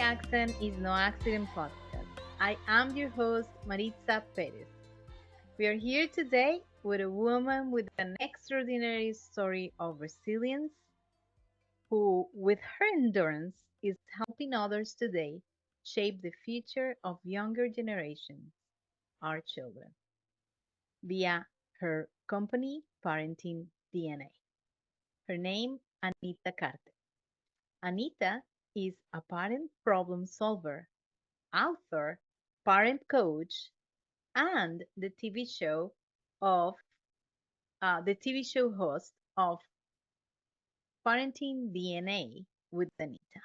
Accent is No Accident podcast. I am your host, Maritza Perez. We are here today with a woman with an extraordinary story of resilience who, with her endurance, is helping others today shape the future of younger generations, our children, via her company, Parenting DNA. Her name, Anita Carte. Anita is a parent problem solver, author, parent coach, and of the TV show host of Parenting DNA with Anita.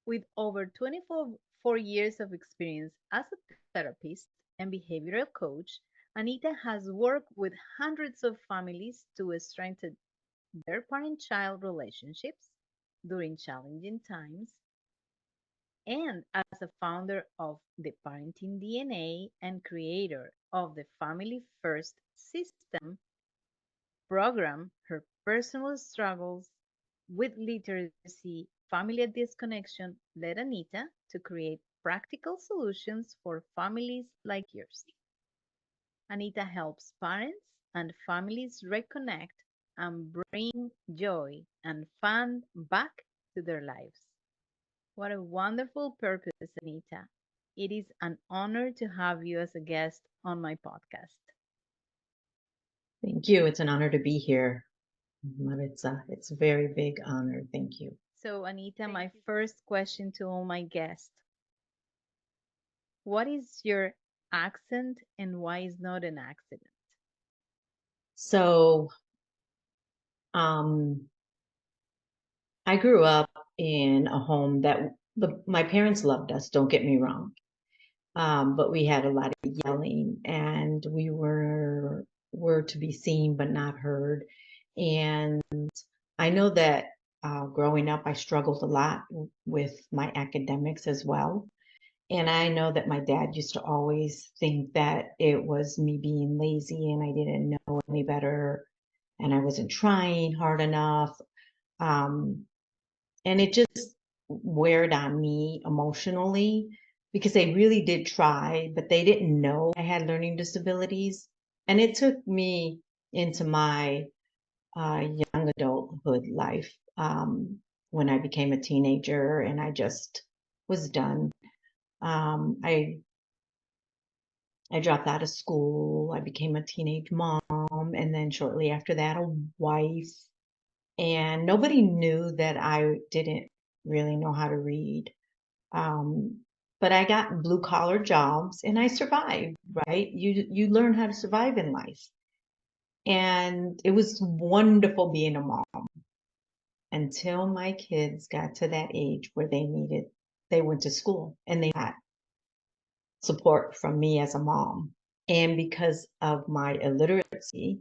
With over 24 years of experience as a therapist and behavioral coach, Anita has worked with hundreds of families to strengthen their parent-child relationships during challenging times. And as a founder of the Parenting DNA and creator of the Family First system program, her personal struggles with literacy, family disconnection led Anita to create practical solutions for families like yours. Anita helps parents and families reconnect and bring joy and fun back to their lives. What a wonderful purpose, Anita. It is an honor to have you as a guest on my podcast. Thank you. It's an honor to be here, Maritza. It's a very big honor. Thank you. So, Anita, my first question to all my guests: what is your accent and why is not an accident? So, um, I grew up in a home that my parents loved us, don't get me wrong. But we had a lot of yelling and we were to be seen but not heard. And I know that growing up, I struggled a lot with my academics as well. And I know that my dad used to always think that it was me being lazy and I didn't know any better and I wasn't trying hard enough. Um, and it just weared on me emotionally because they really did try, but they didn't know I had learning disabilities. And it took me into my young adulthood life when I became a teenager and I just was done. Um, I I dropped out of school. I became a teenage mom, and then shortly after that, a wife. And nobody knew that I didn't really know how to read. Um, but I got blue collar jobs and I survived, right? You learn how to survive in life. And it was wonderful being a mom until my kids got to that age where they went to school and they got support from me as a mom. And because of my illiteracy,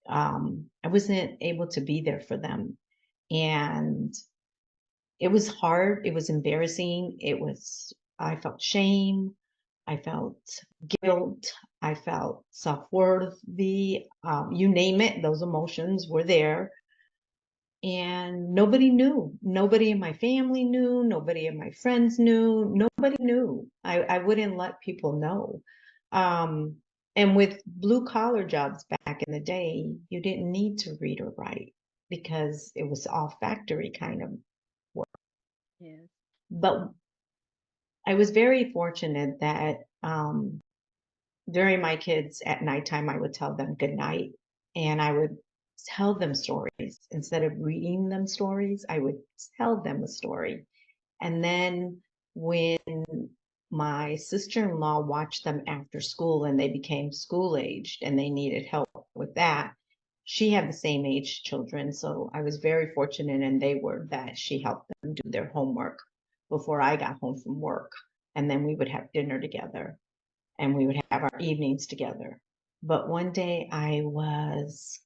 I wasn't able to be there for them. And it was hard. It was embarrassing. I felt shame. I felt guilt. I felt self-worthy. You name it, those emotions were there. And nobody knew. Nobody in my family knew. Nobody in my friends knew. Nobody knew. I wouldn't let people know. Um, and with blue collar jobs back in the day, you didn't need to read or write because it was all factory kind of work. Yes. But I was very fortunate that during my kids at nighttime, I would tell them good night and I would tell them stories. Instead of reading them stories, I would tell them a story. And then when my sister-in-law watched them after school and they became school aged and they needed help with that, she had the same age children. So I was very fortunate and they were that she helped them do their homework before I got home from work. And then we would have dinner together and we would have our evenings together. But one day I was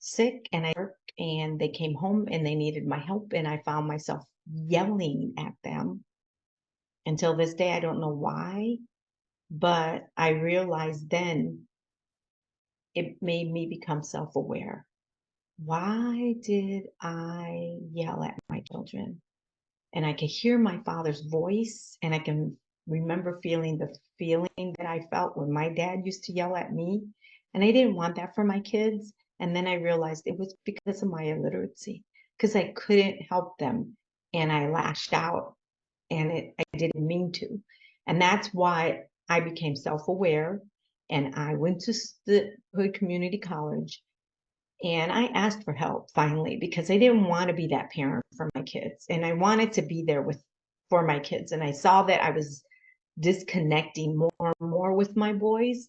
sick and I worked and they came home and they needed my help and I found myself yelling at them. Until this day, I don't know why, but I realized then it made me become self-aware. Why did I yell at my children? and I could hear my father's voice, and I can remember feeling the feeling that I felt when my dad used to yell at me. And I didn't want that for my kids. And then I realized it was because of my illiteracy, because I couldn't help them and I lashed out and I didn't mean to. And that's why I became self aware and I went to the Hood Community College and I asked for help finally because I didn't want to be that parent for my kids. And I wanted to be there with for my kids. And I saw that I was disconnecting more and more with my boys.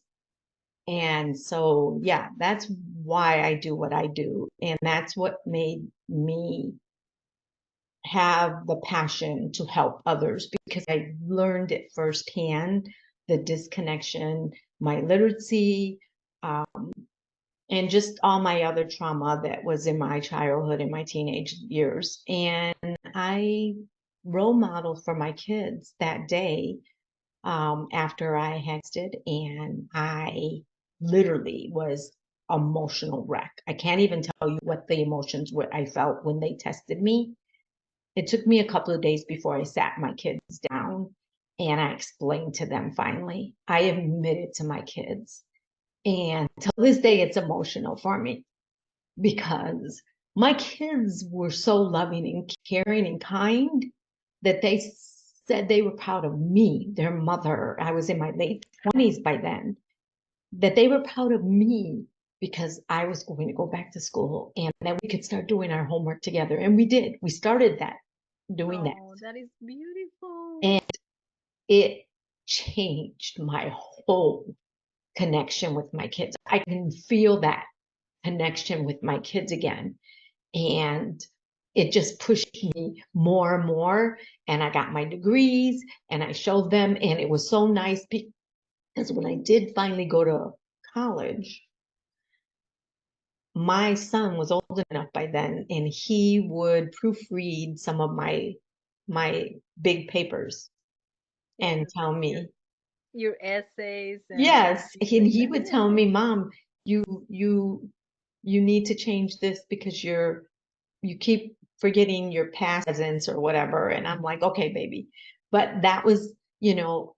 And so, yeah, that's why I do what I do. And that's what made me have the passion to help others because I learned it firsthand the disconnection, my literacy, and just all my other trauma that was in my childhood and my teenage years. And I role modeled for my kids that day after I had tested, and I literally was emotional wreck. I can't even tell you what the emotions were I felt when they tested me. It took me a couple of days before I sat my kids down and I explained to them finally. I admitted to my kids. And till this day, it's emotional for me because my kids were so loving and caring and kind that they said they were proud of me, their mother. I was in my late 20s by then, that they were proud of me because I was going to go back to school and that we could start doing our homework together. And we did. We started that, doing that. Oh, that is beautiful. And it changed my whole connection with my kids. I can feel that connection with my kids again. And it just pushed me more and more. And I got my degrees and I showed them. And it was so nice because when I did finally go to college, my son was old enough by then and he would proofread some of my big papers Yes, and tell like me, your essays and yes, things and like he that. would tell Yes. me, Mom, you you you need to change this because you keep forgetting your past presents or whatever. And I'm like, okay, baby. But that was,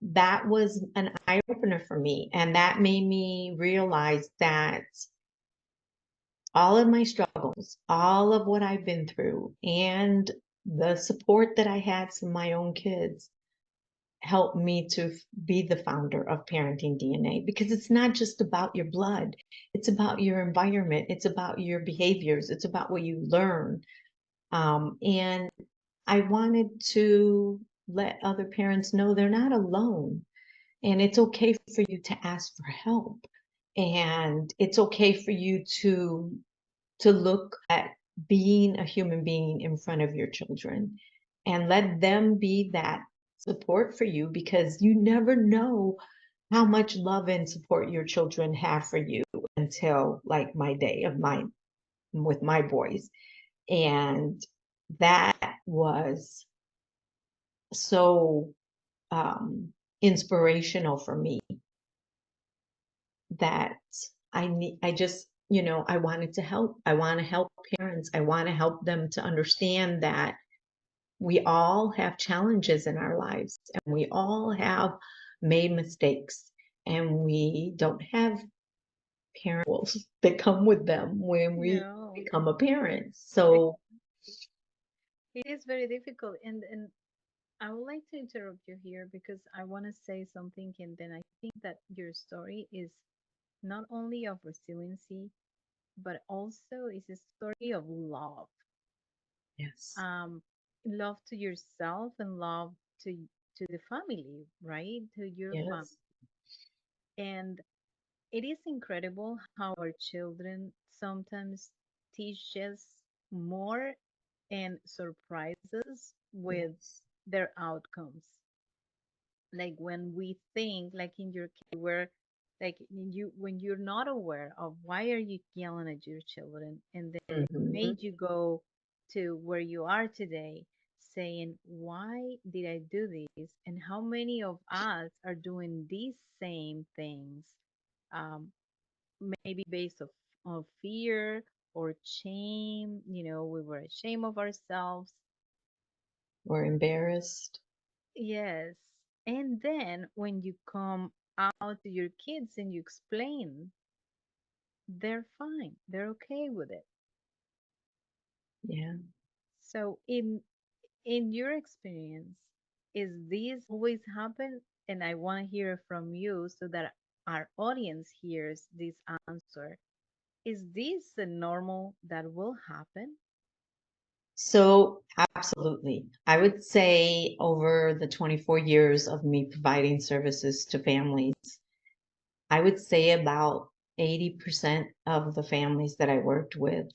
that was an eye opener for me. And that made me realize that all of my struggles, all of what I've been through, and the support that I had from my own kids helped me to be the founder of Parenting DNA because it's not just about your blood, it's about your environment, it's about your behaviors, it's about what you learn. And I wanted to let other parents know they're not alone and it's okay for you to ask for help. And it's okay for you to look at being a human being in front of your children and let them be that support for you because you never know how much love and support your children have for you until like my day of mine with my boys. And that was so inspirational for me that I just, I wanted to help. I want to help parents. I want to help them to understand that we all have challenges in our lives and we all have made mistakes and we don't have parents that come with them when we No, become a parent. it So, it is very difficult. And I would like to interrupt you here because I want to say something, and then I think that your story is not only of resiliency, but also is a story of love. yes, Um, love to yourself and love to the family, right? To your family. yes, And it is incredible how our children sometimes teach us more and surprise us with yes, their outcomes. Like when we think, like in your case, where like you when you're not aware of why are you yelling at your children, and then it hmm, made you go to where you are today, saying, why did I do this? And how many of us are doing these same things? Um, Maybe based of fear or shame. We were ashamed of ourselves. or embarrassed. Yes. And then when you come out to your kids and you explain, they're fine. They're okay with it. Yeah. So in your experience, is this always happen? And I want to hear from you so that our audience hears this answer. Is this the normal that will happen? So, absolutely. I would say over the 24 years of me providing services to families, I would say about 80% of the families that I worked with,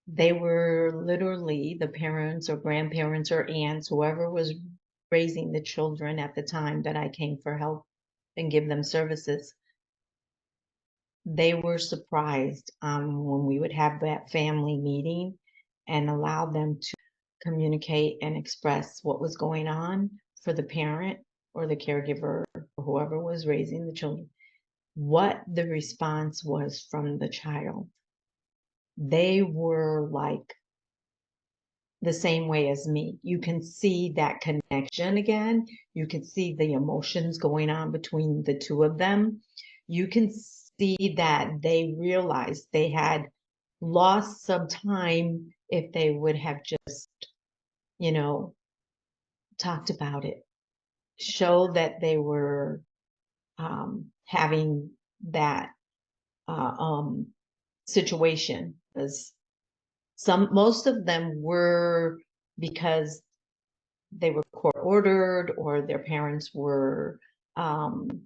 they were literally the parents or grandparents or aunts, whoever was raising the children at the time that I came for help and give them services. They were surprised when we would have that family meeting and allow them to communicate and express what was going on for the parent or the caregiver or whoever was raising the children, what the response was from the child. They were like the same way as me. You can see that connection again. You can see the emotions going on between the two of them. You can see that they realized they had lost some time if they would have just, you know, talked about it, show that they were having that uh, um, situation. As most of them were because they were court ordered or their parents were um,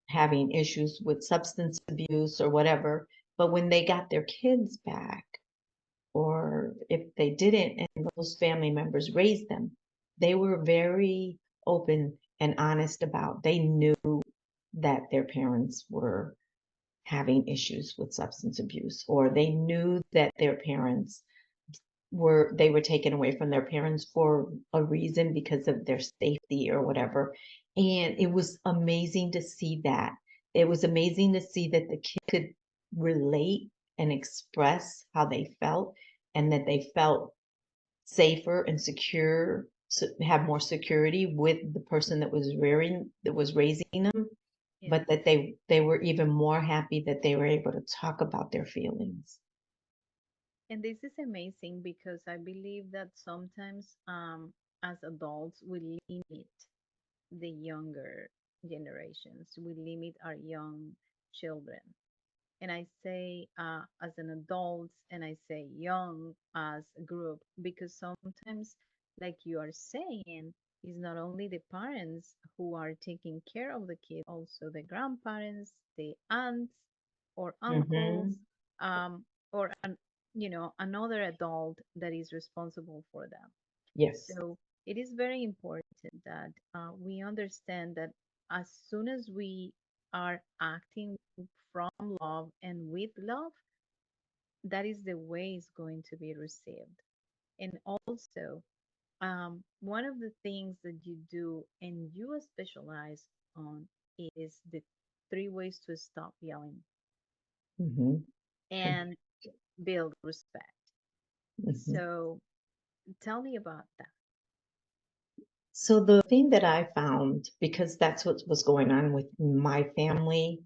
having issues with substance abuse or whatever. But when they got their kids back, or if they didn't, and those family members raised them, they were very open and honest about. They knew that their parents were having issues with substance abuse, or they knew that their parents they were taken away from their parents for a reason because of their safety or whatever. And it was amazing to see that. It was amazing to see that the kid could relate and express how they felt, and that they felt safer and secure, have more security with the person that was raising them, Yes. but that they were even more happy that they were able to talk about their feelings. And this is amazing because I believe that sometimes as adults we limit the younger generations. We limit our young children. And I say as an adult and I say young as a group because sometimes, like you are saying, is not only the parents who are taking care of the kid, also the grandparents, the aunts or uncles, Hmm. um, or another adult that is responsible for them. Yes. So it is very important that we understand that as soon as we are acting from love and with love, that is the way it's going to be received. And also, one of the things that you do and you specialize on is the 3 ways to stop yelling Hmm. and build respect. Hmm. So tell me about that. So the thing that I found, because that's what was going on with my family,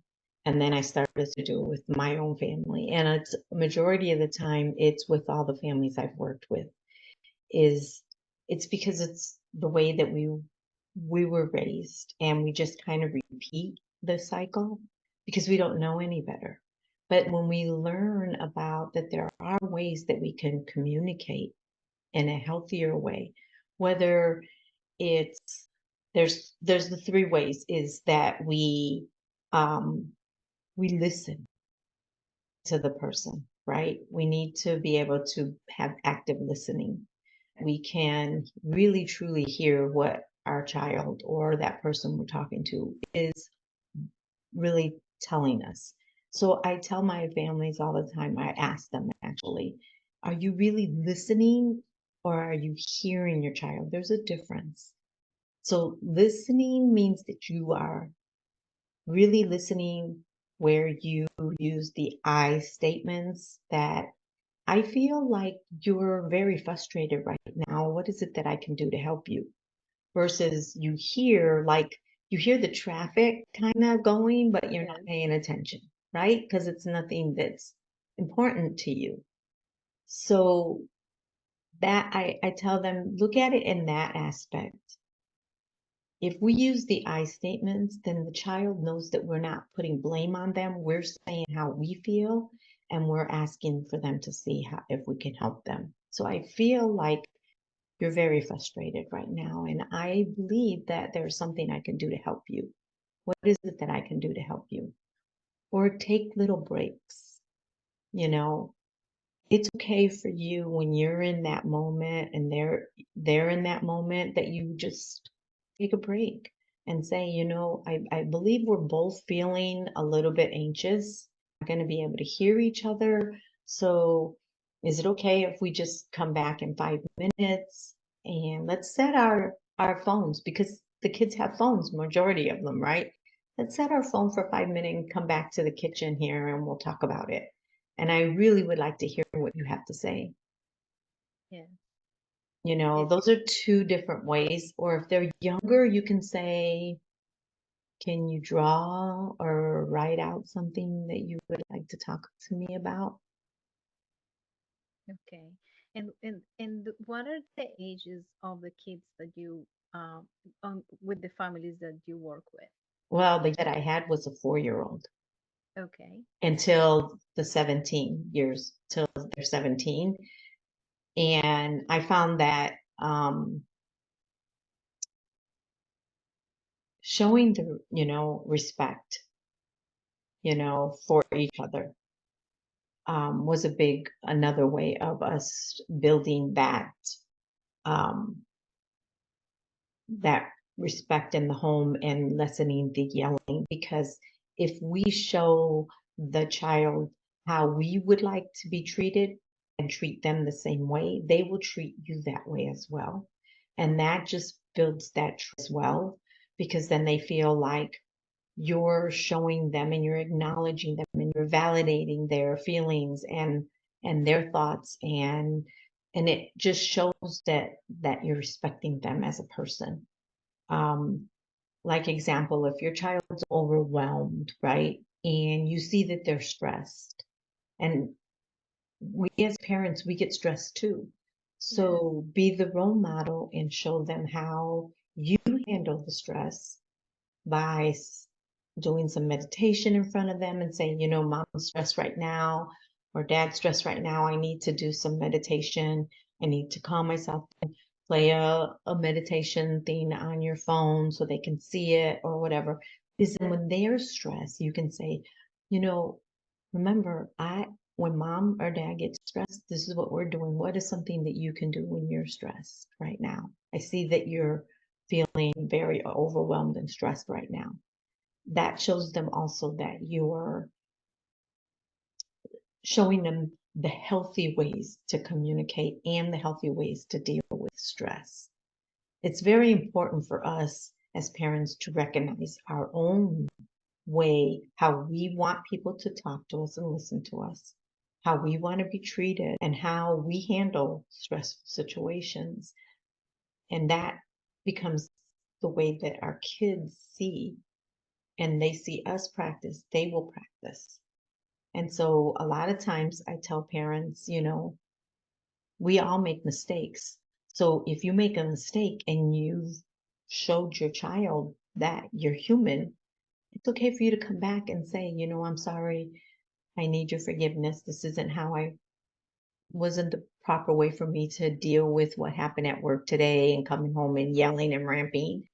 and then I started to do it with my own family, and it's majority of the time it's with all the families I've worked with, is it's because it's the way that we were raised, and we just kind of repeat the cycle because we don't know any better. But when we learn about that there are ways that we can communicate in a healthier way, whether it's there's the 3 ways is that um we listen to the person, right? We need to be able to have active listening. We can really truly hear what our child or that person we're talking to is really telling us. So I tell my families all the time, I ask them actually, are you really listening or are you hearing your child? There's a difference. So listening means that you are really listening, where you use the I statements that I feel like you're very frustrated right now what is it that I can do to help you? Versus you hear the traffic kind of going, but you're not Yes. paying attention, right? Because it's nothing that's important to you. So that I tell them, look at it in that aspect. If we use the I statements, then the child knows that we're not putting blame on them. We're saying how we feel, and we're asking for them to see how, if we can help them. So I feel like you're very frustrated right now, and I believe that there's something I can do to help you. What is it that I can do to help you? Or take little breaks. You know, it's okay for you when you're in that moment and they're in that moment that you just take a break and say, I believe we're both feeling a little bit anxious, not going to be able to hear each other. So is it okay if we just come back in 5 minutes and let's set our phones, because the kids have phones, majority of them, right? Let's set our phone for 5 minutes and come back to the kitchen here and we'll talk about it. And I really would like to hear what you have to say. Yes. It, Those are two different ways. Or if they're younger, you can say, can you draw or write out something that you would like to talk to me about? okay. And what are the ages of the kids that you with the families that you work with? Well, the that I had was a 4-year-old Okay. until the 17 years, till they're 17. And I found that showing the, respect, for each other was another way of us building um, that respect in the home and lessening the yelling. Because if we show the child how we would like to be treated and treat them the same way, they will treat you that way as well. And that just builds that trust as well, because then they feel like you're showing them and you're acknowledging them and you're validating their feelings and their thoughts, and it just shows that you're respecting them as a person. um like, example, if your child's overwhelmed, right, and you see that they're stressed, and we as parents, we get stressed too. Yes. So be the role model and show them how you handle the stress by doing some meditation in front of them and saying, mom's stressed right now or dad's stressed right now. I need to do some meditation. I need to calm myself. Play a meditation thing on your phone so they can see it or whatever. Because then when they're stressed, you can say, you know, remember, when mom or dad gets stressed, this is what we're doing. What is something that you can do when you're stressed right now? I see that you're feeling very overwhelmed and stressed right now. That shows them also that you're showing them the healthy ways to communicate and the healthy ways to deal with stress. It's very important for us as parents to recognize our own way, how we want people to talk to us and listen to us, how we want to be treated, and how we handle stressful situations. And that becomes the way that our kids see, and they see us practice, they will practice. And so a lot of times I tell parents, we all make mistakes. So if you make a mistake and you've showed your child that you're human, it's okay for you to come back and say, I'm sorry. I need your forgiveness. This isn't how wasn't the proper way for me to deal with what happened at work today and coming home and yelling and ramping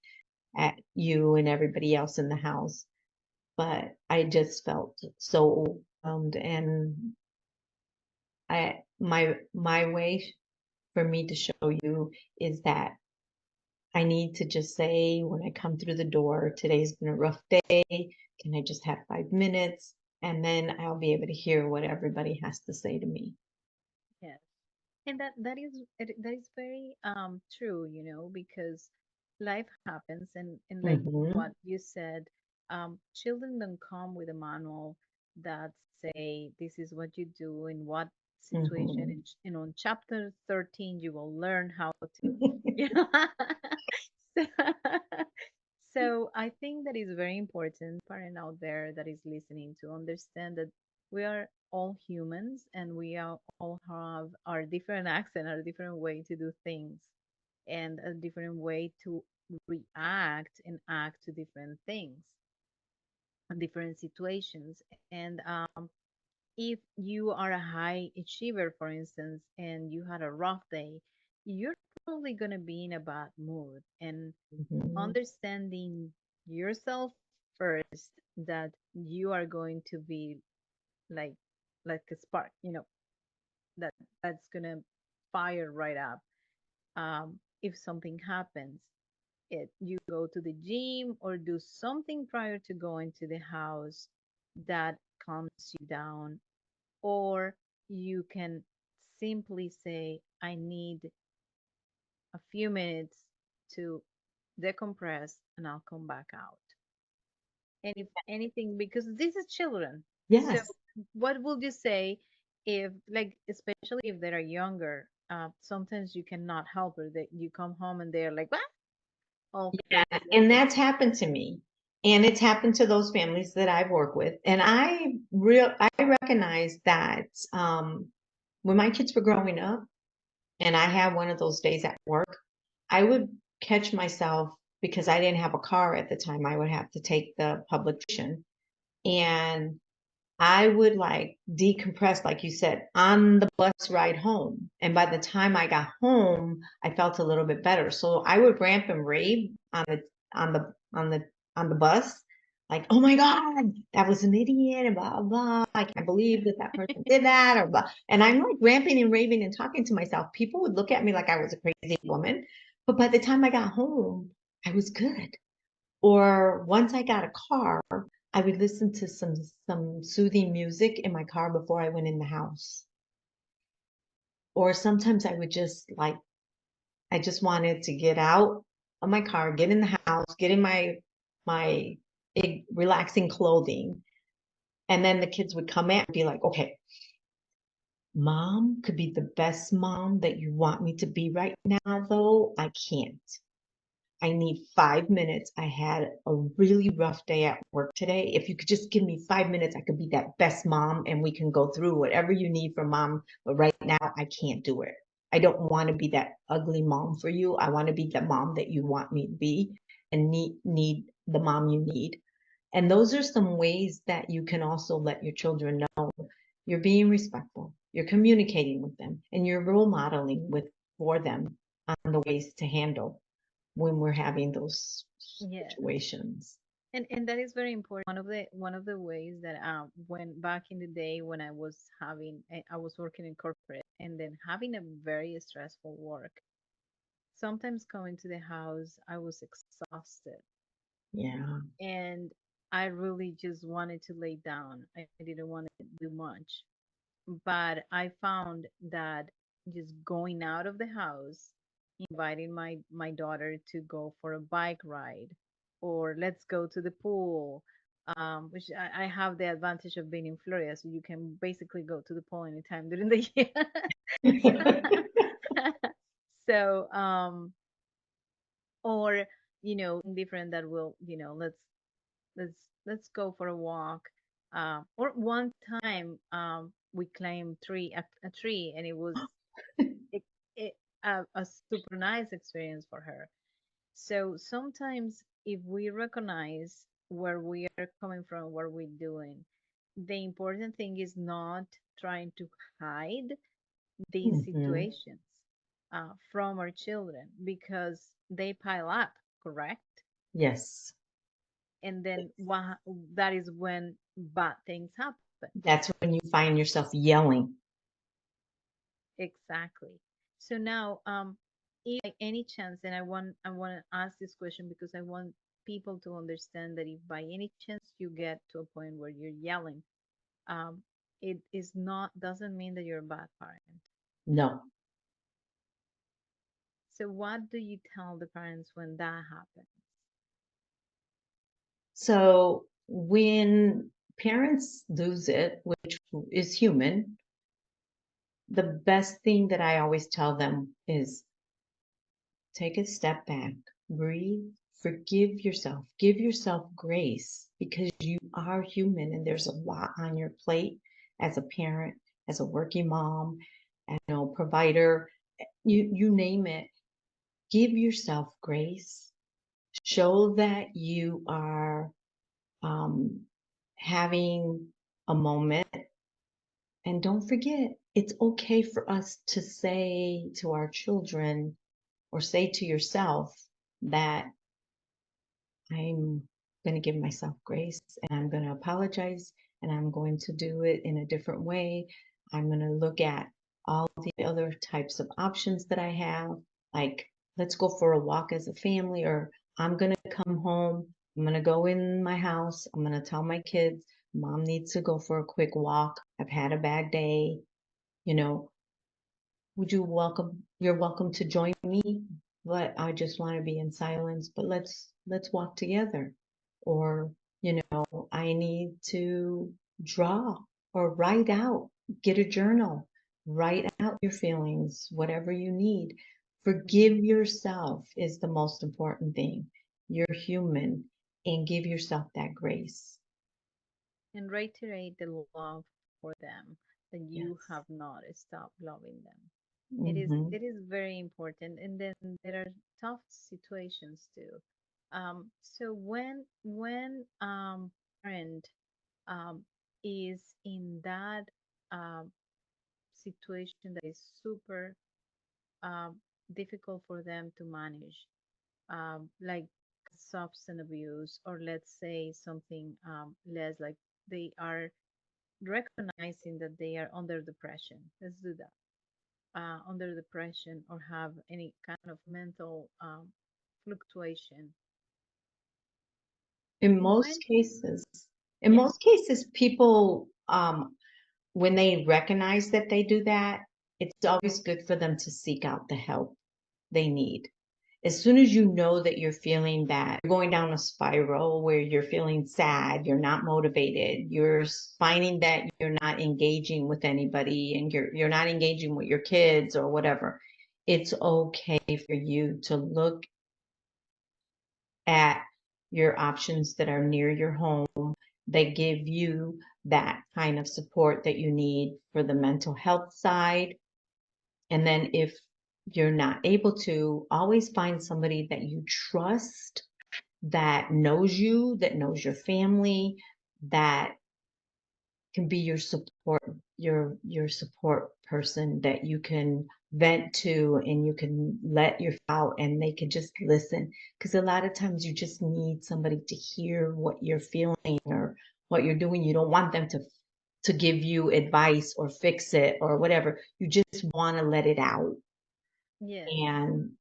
at you and everybody else in the house. But I just felt so overwhelmed, and my way for me to show you is that I need to just say when I come through the door, today's been a rough day. Can I just have 5 minutes? And then I'll be able to hear what everybody has to say to me. Yes. And that is very true, because life happens, and like Hmm. what you said, children don't come with a manual that say this is what you do and what situation. Mhm. And on chapter 13, you will learn how to, you know. so, so I think that is very important, parent out there that is listening, to understand that we are all humans and we are all have our different accent, our different way to do things, and a different way to react and act to different things and different situations. And if you are a high achiever, for instance, and you had a rough day, you're probably going to be in a bad mood. And Mhm. understanding yourself first, that you are going to be like like a spark, that that's going to fire right up. If something happens, you go to the gym or do something prior to going to the house that calms you down, or you can simply say, I need a few minutes to decompress and I'll come back out. And if anything, because this is children. So, Yes. what would you say if, like, especially if they are younger? Sometimes you cannot help it that you come home and they're like, what? All Yeah, crazy and and that's happened to me. And it's happened to those families that I've worked with. And I recognize that when my kids were growing up and I had one of those days at work, I would catch myself because I didn't have a car at the time. I would have to take the public transportation. And I would like decompress, like you said, on the bus ride home. And by the time I got home, I felt a little bit better. So I would rant and rave on the on the on the bus, like, oh my God, that was an idiot, and blah blah. I can't believe that that person did that, or blah. And I'm like ramping and raving and talking to myself. People would look at me like I was a crazy woman. But by the time I got home, I was good. Or once I got a car, I would listen to some soothing music in my car before I went in the house. Or sometimes I would just like I just wanted to get out of my car, get in the house, get in my relaxing clothing, and then the kids would come in and be like, "Okay, mom could be the best mom that you want me to be right now, though I can't. I need 5 minutes. I had a really rough day at work today. If you could just give me 5 minutes, I could be that best mom and we can go through whatever you need from mom. But right now, I can't do it. I don't want to be that ugly mom for you. I want to be the mom that you want me to be and need the mom you need." And those are some ways that you can also let your children know you're being respectful, you're communicating with them, and you're role modeling with for them on the ways to handle when we're having those yes. situations. And that is very important. One of the ways that when back in the day when I was working in corporate and then having a very stressful work. Sometimes coming to the house, I was exhausted Yeah. and I really just wanted to lay down. I didn't want to do much. But I found that just going out of the house, inviting my daughter to go for a bike ride, or let's go to the pool, which I have the advantage of being in Florida, so you can basically go to the pool anytime during the year. So, or different that will, let's let's go for a walk. Or one time, we climbed a tree, and it was it, it, a super nice experience for her. So sometimes, if we recognize where we are coming from, what we're doing, the important thing is not trying to hide these Hmm. situations from our children, because they pile up, correct? Yes. And then that is when bad things happen. That's when you find yourself yelling. Exactly. So now, if by any chance, and I want to ask this question because I want people to understand that if by any chance you get to a point where you're yelling, um, it is not doesn't mean that you're a bad parent. No. So what do you tell the parents when that happens? So when parents lose it, which is human, the best thing that I always tell them is take a step back, breathe, forgive yourself, give yourself grace because you are human and there's a lot on your plate as a parent, as a working mom, as provider, you name it. Give yourself grace. Show that you are um, having a moment. And don't forget, it's okay for us to say to our children or say to yourself that I'm going to give myself grace and I'm going to apologize and I'm going to do it in a different way. I'm going to look at all the other types of options that I have, like let's go for a walk as a family, or I'm going to come home. I'm going to go in my house. I'm going to tell my kids, mom needs to go for a quick walk. I've had a bad day. You know, would you welcome you're welcome to join me, but I just want to be in silence, but let's walk together. Or, I need to draw or write out, get a journal, write out your feelings, whatever you need. Forgive yourself is the most important thing. You're human and give yourself that grace. And reiterate the love for them that you Yes. have not stopped loving them. Hmm. It is very important. And then there are tough situations too. So when parent um, is in that um, situation that is super um, difficult for them to manage, like substance abuse, or let's say something less, like they are recognizing that they are under depression. Let's do that. Under depression or have any kind of mental fluctuation. In most When, cases, in yeah, most cases, people, when they recognize that they do that, it's always good for them to seek out the help they need. As soon as you know that you're feeling that you're going down a spiral where you're feeling sad, you're not motivated, finding that you're not engaging with anybody and you're not engaging with your kids or whatever, it's okay for you to look at your options that are near your home that give you that kind of support that you need for the mental health side. And then if you're not able to, always find somebody that you trust, that knows your family, that can be your support, your support person that you can vent to and you can let your out and they can just listen, because a lot of times you just need somebody to hear what you're feeling or what you're doing. You don't want them to give you advice or fix it or whatever. You just want to let it out. yes, And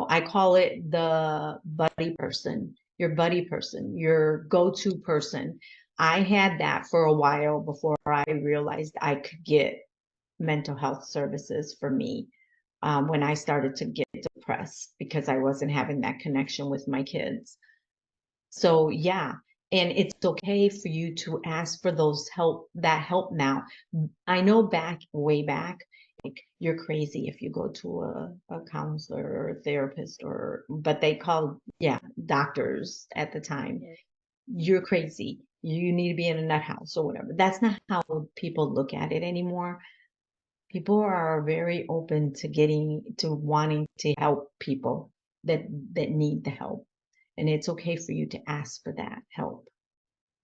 I call it the buddy person, your buddy person, your go-to person. I had that for a while before I realized I could get mental health services for me, when I started to get depressed because I wasn't having that connection with my kids. So yeah, and it's okay for you to ask for that help now. I know way back, like you're crazy if you go to a counselor or a therapist but they called, yeah, doctors at the time. yes, You're crazy. You need to be in a nut house or whatever. That's not how people look at it anymore. People are very open to wanting to help people that need the help. And it's okay for you to ask for that help.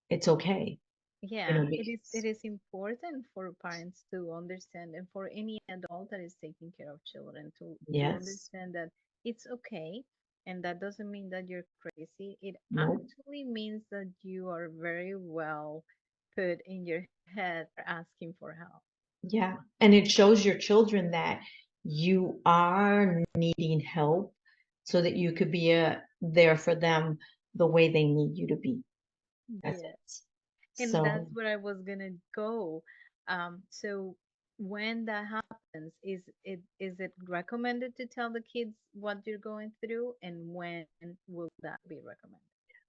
It's okay, yeah. It because is important for parents to understand, and for any adult that is taking care of children to yes, understand that it's okay, and that doesn't mean that you're crazy. It nope, actually means that you are very well put in your head for asking for help. yeah. And it shows your children that you are needing help so that you could be there for them the way they need you to be. That's Yeah. it. And that's So, where I was gonna go. So when that happens, is it recommended to tell the kids what you're going through, and when will that be recommended?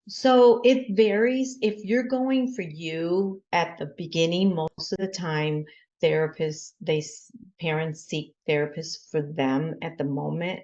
so it varies. If you're going for you at the beginning, most of the time, therapists, parents seek therapists for them at the moment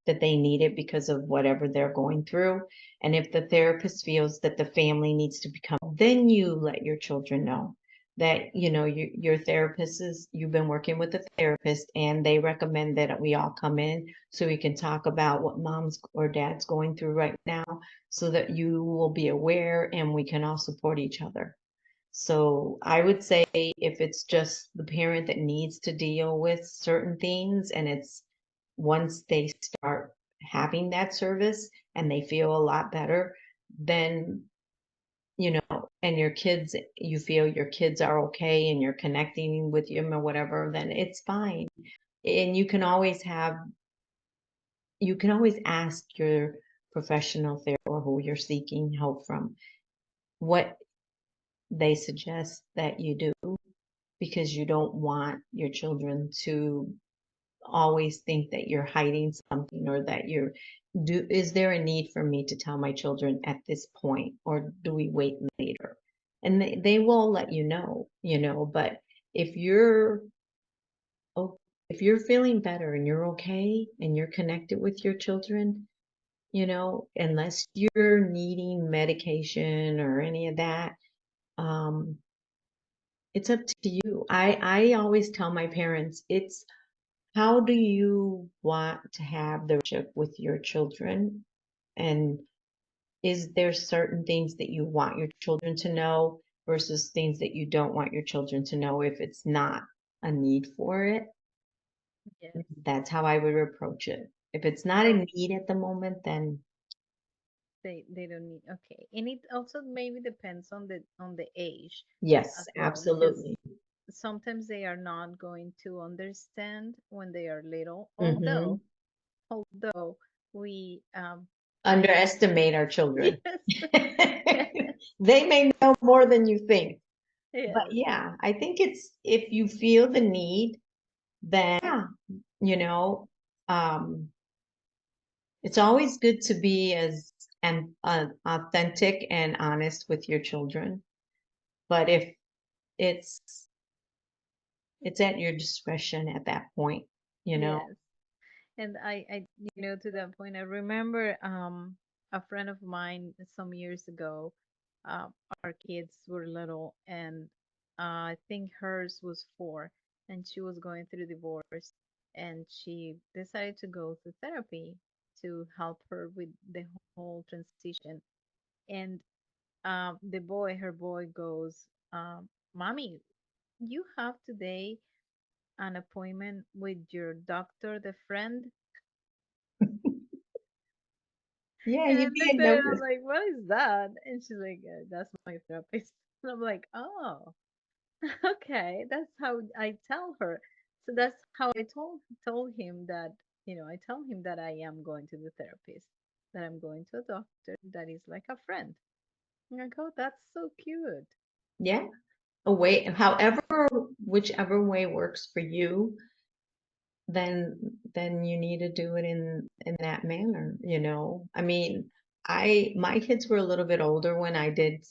that they need it because of whatever they're going through. And if the therapist feels that the family needs to become, then you let your children know that, your therapist you've been working with a therapist and they recommend that we all come in so we can talk about what mom's or dad's going through right now so that you will be aware and we can all support each other. So I would say if it's just the parent that needs to deal with certain things and it's once they start having that service and they feel a lot better, then, and you feel your kids are okay and you're connecting with them or whatever, then it's fine. And you can always ask your professional therapist or who you're seeking help from what they suggest that you do because you don't want your children to always think that you're hiding something or that is there a need for me to tell my children at this point or do we wait later? And they will let but if you're oh, if you're feeling better and you're okay and you're connected with your children, unless you're needing medication or any of that, um, it's up to you. I always tell my parents, it's how do you want to have the relationship with your children? And is there certain things that you want your children to know versus things that you don't want your children to know if it's not a need for it? Yes. That's how I would approach it. If it's not a So need at the moment, then they don't need, okay. And it also maybe depends on the age yes, as well, because absolutely. sometimes they are not going to understand when they are little, Hmm. although we Underestimate our children. yes. They may know more than you think. But Yes, yeah, I think it's if you feel the need, then yeah, you know, um, it's always good to be as and authentic and honest with your children. But if it's it's at your discretion at that point, you know. yes. And to that point, I remember a friend of mine some years ago. Uh, our kids were little, and I think hers was 4, and she was going through divorce, and she decided to go to therapy to help her with the whole transition. And her boy goes, "Mommy, you have today an appointment with your doctor, the friend." Yeah, And I you looked did at her and I'm notice. like, what is that? And she's like, that's my therapist. And I'm like, oh, okay. That's how I tell her. So that's how I told him that, I tell him that I am going to the therapist, that I'm going to a doctor that is like a friend. And I go, that's so cute. Yeah, a way, whichever way works for you, then you need to do it in that manner, I mean, my kids were a little bit older when I did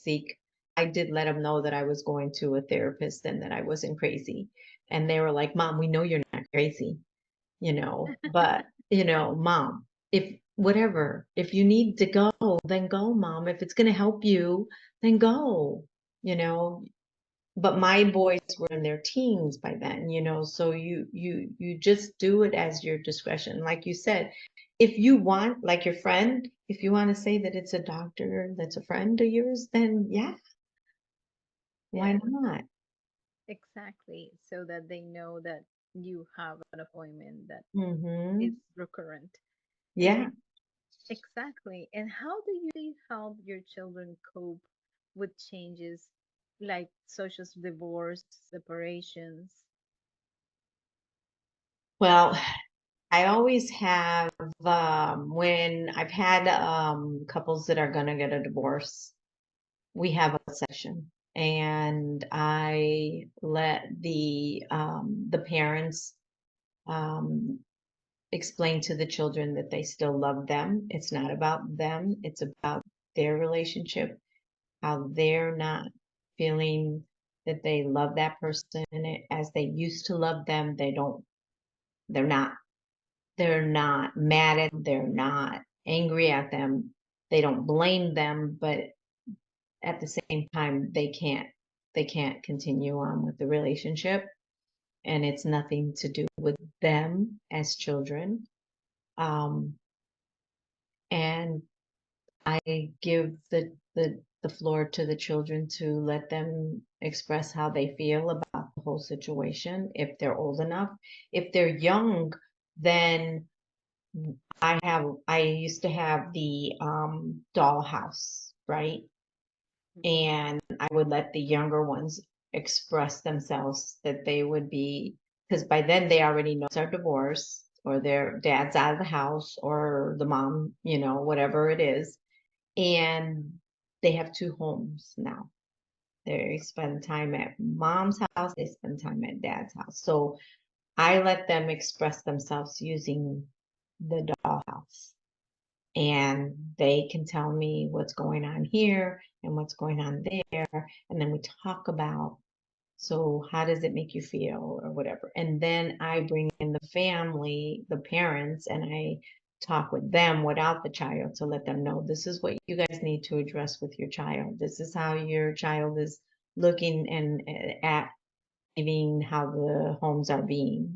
let them know that I was going to a therapist and that I wasn't crazy. And they were like, "Mom, we know you're not crazy, but Mom, if whatever, if you need to go, then go, Mom. If it's going to help you, then go, you know but my boys were in their teens by then, so you just do it as your discretion. Like you said, if you want, like your friend, if you want to say that it's a doctor that's a friend of yours, then yeah, why Yes, not? exactly. So that they know that you have an appointment that is Mm-hmm. recurrent. And Yeah. exactly. And how do you help your children cope with changes like such as divorce, separations? Well, I always have when I've had couples that are gonna get a divorce, we have a session and I let the parents um, explain to the children that they still love them. It's not about them, it's about their relationship, how they're not feeling. that they love that person as they used to love them. They're not, they're not mad at them, they're not angry at them, they don't blame them, but at the same time, they can't continue on with the relationship. And it's nothing to do with them as children. Um, and I give the floor to the children to let them express how they feel about the whole situation if they're old enough. If they're young, then I used to have the dollhouse, right? And I would let the younger ones express themselves that they would be, because by then they already know they're divorced or their dad's out of the house or the mom, whatever it is. And they have two homes now. They spend time at mom's house, they spend time at dad's house. So I let them express themselves using the dollhouse. And they can tell me what's going on here and what's going on there. And then we talk about, so how does it make you feel or whatever. And then I bring in the family, the parents, and I talk with them without the child to let them know this is what you guys need to address with your child. This is how your child is looking and at even how the homes are being.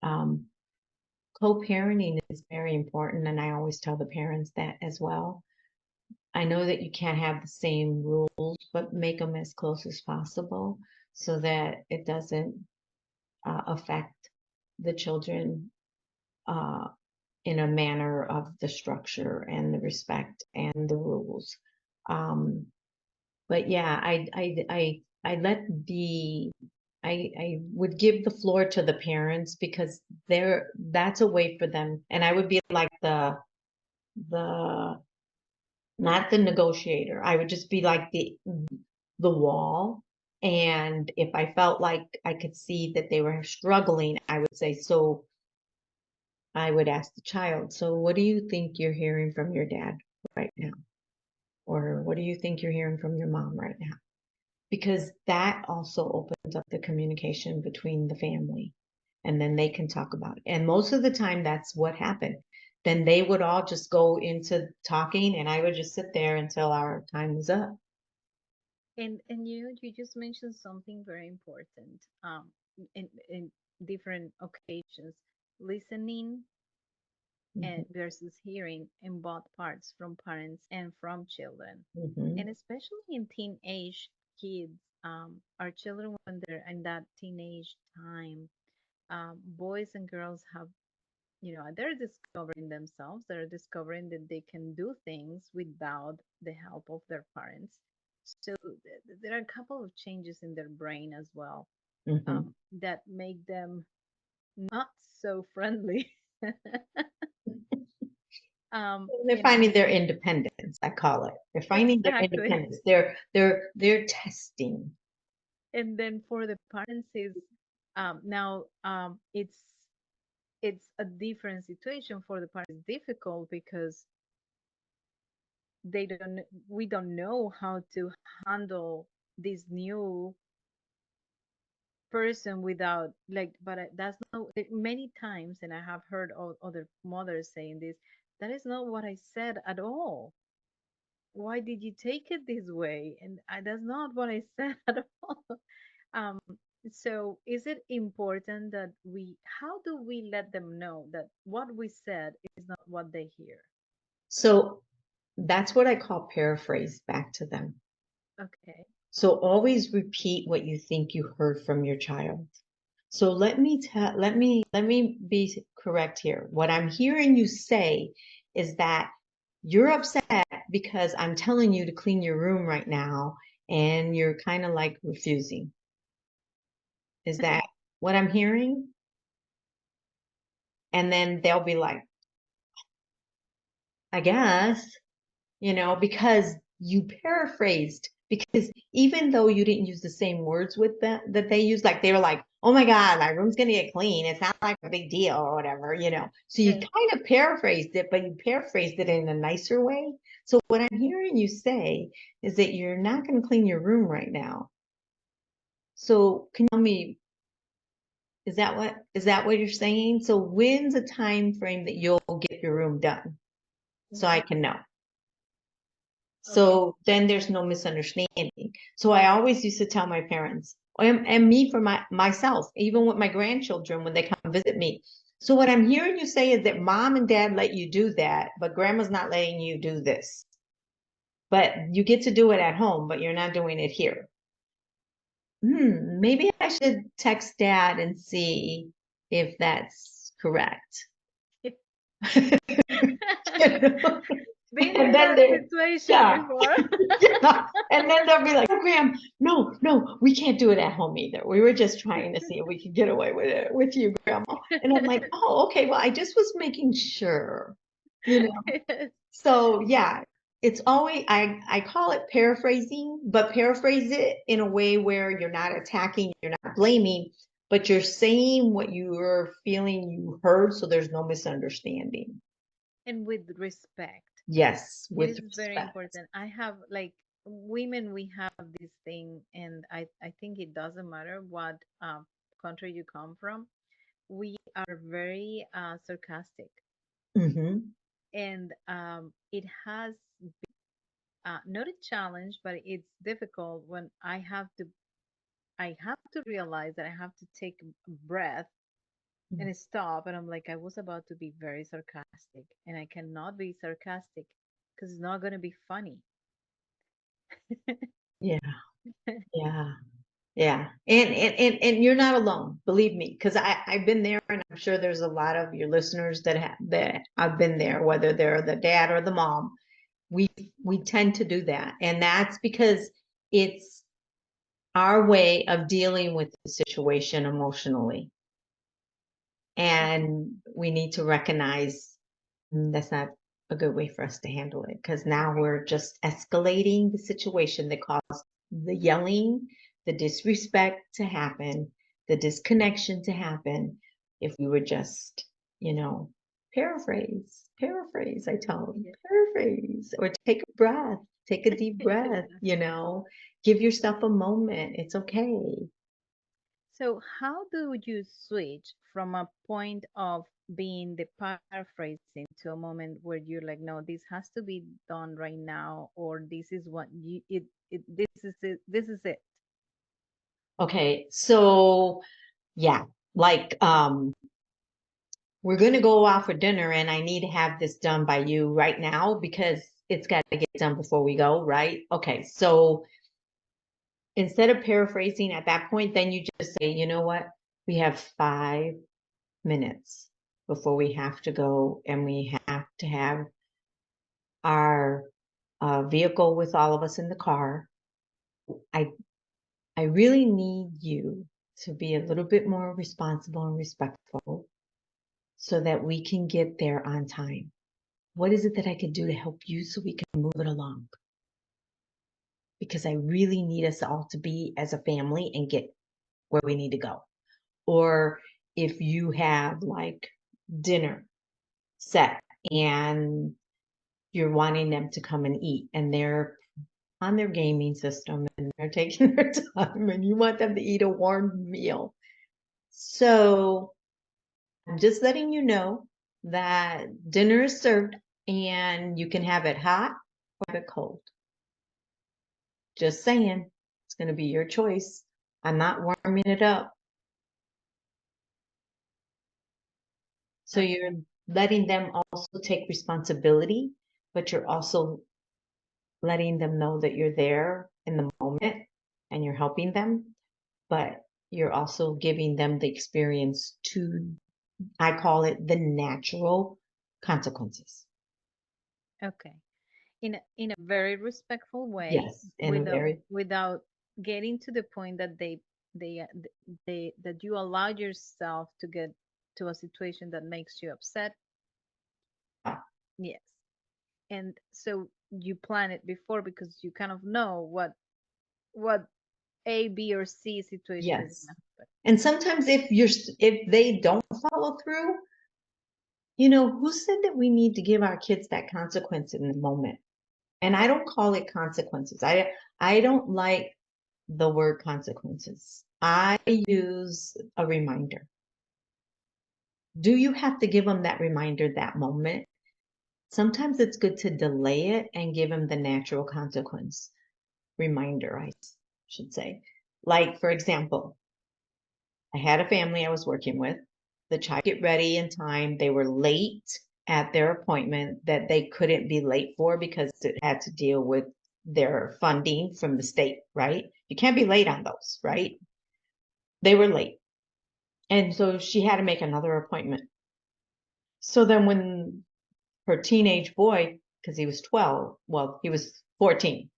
Um, Co-parenting is very important, and I always tell the parents that as well. I know that you can't have the same rules, but make them as close as possible so that it doesn't affect the children uh, in a manner of the structure and the respect and the rules. Um, but yeah, I let the I would give the floor to the parents because that's a way for them, and I would be like the not the negotiator. I would just be like the wall. And if I felt like I could see that they were struggling, I would say, so I would ask the child, so what do you think you're hearing from your dad right now? Or what do you think you're hearing from your mom right now? Because that also opens up the communication between the family and then they can talk about it. And most of the time, that's what happened. Then they would all just go into talking, and I would just sit there until our time was up. And you just mentioned something very important. In different occasions, listening and Mhm, versus hearing in both parts from parents and from children, mhm, and especially in teenage kids, our children when they're in that teenage time, boys and girls have, they're discovering themselves. They're discovering that they can do things without the help of their parents. So there are a couple of changes in their brain as well, mhm. that make them not so friendly. They're And finding their independence, I call it. They're finding their exactly. independence. They're testing. And then for the parents is, now, it's a different situation for the parents. It's difficult because they don't we don't know how to handle this new person without, like, but that's not many times, and I have heard other mothers saying this, that is not what I said at all. Why did you take it this way? And that's not what I said at all. um so is it important that how do we let them know that what we said is not what they hear? So that's what I call paraphrase back to them. Okay. So always repeat what you think you heard from your child. So let me be correct here. What I'm hearing you say is that you're upset because I'm telling you to clean your room right now and you're kind of like refusing. Is that what I'm hearing? And then they'll be like, I guess, because you paraphrased. Because even though you didn't use the same words with them that they used, like they were like, oh my God, my room's gonna get clean. It's not like a big deal or whatever. So you Yes. kind of paraphrased it, but you paraphrased it in a nicer way. So what I'm hearing you say is that you're not gonna clean your room right now. So can you tell me, is that what you're saying? So when's a time frame that you'll get your room done? So I Mhm. can know. Okay. So then there's no misunderstanding. So I always used to tell my parents, and me for myself, even with my grandchildren when they come visit me. So what I'm hearing you say is that mom and dad let you do that, but grandma's not letting you do this. But you get to do it at home, but you're not doing it here. Maybe I should text dad and see if that's correct. You know? Been And in then that they, situation yeah, before. yeah. And then they'll be like, oh, Graham, no, no, we can't do it at home either. We were just trying to see if we could get away with it with you, Grandma. And I'm like, oh, okay, well, I just was making sure, you know. Yes. So yeah, it's always I call it paraphrasing, but paraphrase it in a way where you're not attacking, you're not blaming, but you're saying what you're feeling you heard, so there's no misunderstanding. And with respect. Yes, It with is very respect. important. I have like women, we have this thing, and I think it doesn't matter what country you come from. We are very sarcastic, Hmm. and it has not a challenge, but it's difficult when I have to realize that I have to take a breath and stop. And I'm like, I was about to be very sarcastic, and I cannot be sarcastic because it's not going to be funny. Yeah, yeah. Yeah. And you're not alone, believe me, because I've been there and I'm sure there's a lot of your listeners that I've been there, whether they're the dad or the mom. We we tend to do that. And that's because it's our way of dealing with the situation emotionally. And we need to recognize that's not a good way for us to handle it because now we're just escalating the situation that caused the yelling, the disrespect to happen, the disconnection to happen. If we would just, you know, paraphrase, I tell them, Yeah. paraphrase, or take a breath, take a deep breath, give yourself a moment. It's okay. So, how do you switch from a point of being the paraphrasing to a moment where you're like, no, this has to be done right now, or this is what this is it, this is it. Okay, so yeah, like we're going to go out for dinner and I need to have this done by you right now because it's got to get done before we go, right? Okay, so instead of paraphrasing at that point, then you just say, you know what? We have 5 minutes before we have to go and we have to have our vehicle with all of us in the car. I I really need you to be a little bit more responsible and respectful so that we can get there on time. What is it that I could do to help you so we can move it along? Because I really need us all to be as a family and get where we need to go. Or if you have like dinner set and you're wanting them to come and eat and they're on their gaming system and they're taking their time and you want them to eat a warm meal. So I'm just letting you know that dinner is served and you can have it hot or have it cold. Just saying, it's going to be your choice. I'm not warming it up. So Okay. you're letting them also take responsibility, but you're also letting them know that you're there in the moment and you're helping them, but you're also giving them the experience to, I call it the natural consequences. Okay. In a very respectful way, Yes, in a very, without getting to the point that they that you allow yourself to get to a situation that makes you upset. Yes. And so you plan it before because you kind of know what A, B, or C situation is yes. gonna happen. And sometimes if they don't follow through, who said that we need to give our kids that consequence in the moment? And I don't call it consequences. I don't like the word consequences. I use a reminder. Do you have to give them that reminder that moment? Sometimes it's good to delay it and give them the natural consequence reminder, I should say. Like, for example, I had a family I was working with. The child get ready in time. They were late at their appointment that they couldn't be late for because it had to deal with their funding from the state, right? You can't be late on those, right? They were late. And so she had to make another appointment. So then when her teenage boy, because he was 12, well, he was 14,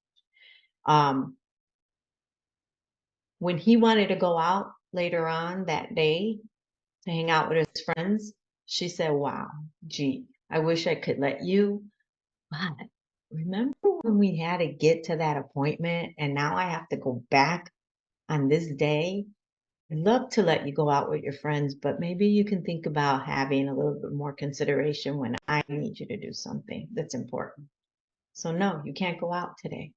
um, when he wanted to go out later on that day to hang out with his friends, she said, wow, gee, I wish I could let you, but remember when we had to get to that appointment and now I have to go back on this day? I'd love to let you go out with your friends, but maybe you can think about having a little bit more consideration when I need you to do something that's important. So, no, you can't go out today.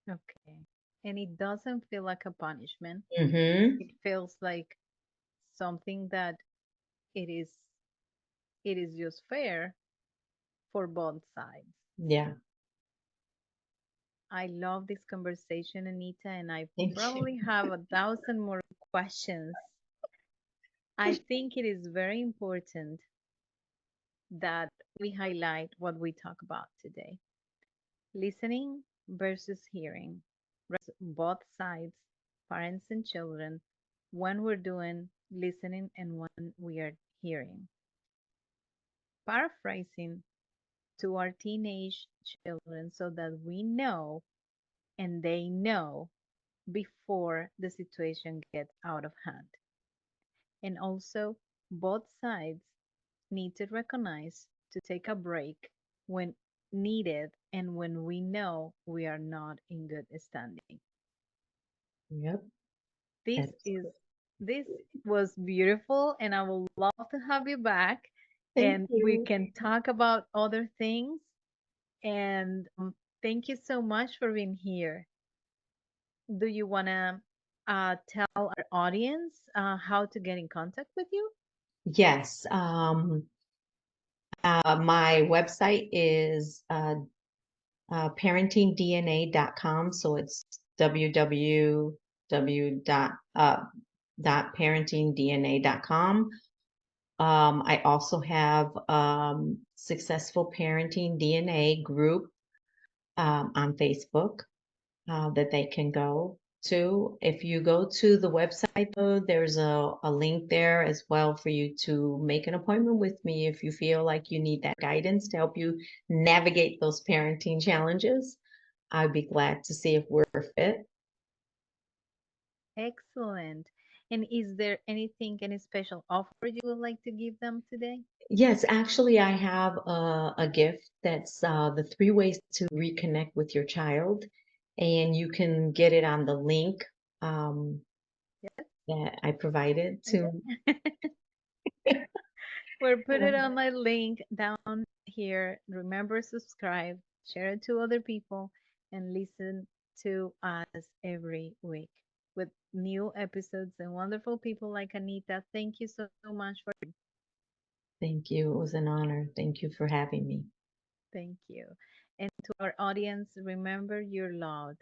Okay. And it doesn't feel like a punishment. Mm-hmm. It feels like something that it is it is just fair for both sides. Yeah. I love this conversation, Anita, and I Thank you. probably have 1,000 more questions. I think it is very important that we highlight what we talk about today. Listening versus hearing, both sides, parents and children, when we're doing listening and when we are hearing. Paraphrasing to our teenage children so that we know and they know before the situation gets out of hand. And also, both sides need to recognize to take a break when needed and when we know we are not in good standing. Yep. This That's is this was beautiful and I would love to have you back Thank and we you. can talk about other things and thank you so much for being here. Do you want to tell our audience how to get in contact with you? Yes. My website is parentingdna.com. So it's www.parentingdna.com. I also have Successful Parenting DNA group on Facebook that they can go to. If you go to the website, though, there's a link there as well for you to make an appointment with me if you feel like you need that guidance to help you navigate those parenting challenges. I'd be glad to see if we're a fit. Excellent. And is there anything, any special offer you would like to give them today? Yes, actually, I have a gift that's the 3 ways to reconnect with your child, and you can get it on the link um, Yes. that I provided to. Okay. We'll put it on my link down here. Remember, subscribe, share it to other people, and listen to us every week with new episodes and wonderful people like Anita. Thank you so much for Thank you. It was an honor. Thank you for having me. thank you. And to our audience, remember you're loved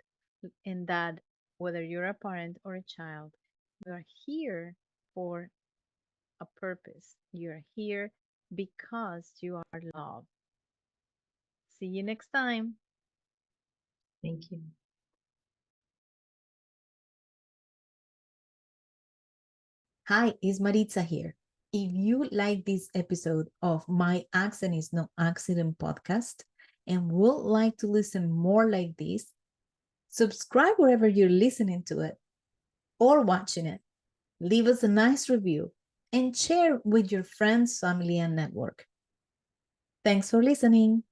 and that whether you're a parent or a child, you are here for a purpose. You're here because you are loved. See you next time. Thank you. Hi, it's Maritza here. If you like this episode of My Accent is No Accident podcast and would like to listen more like this, subscribe wherever you're listening to it or watching it. Leave us a nice review and share with your friends, family, and network. Thanks for listening.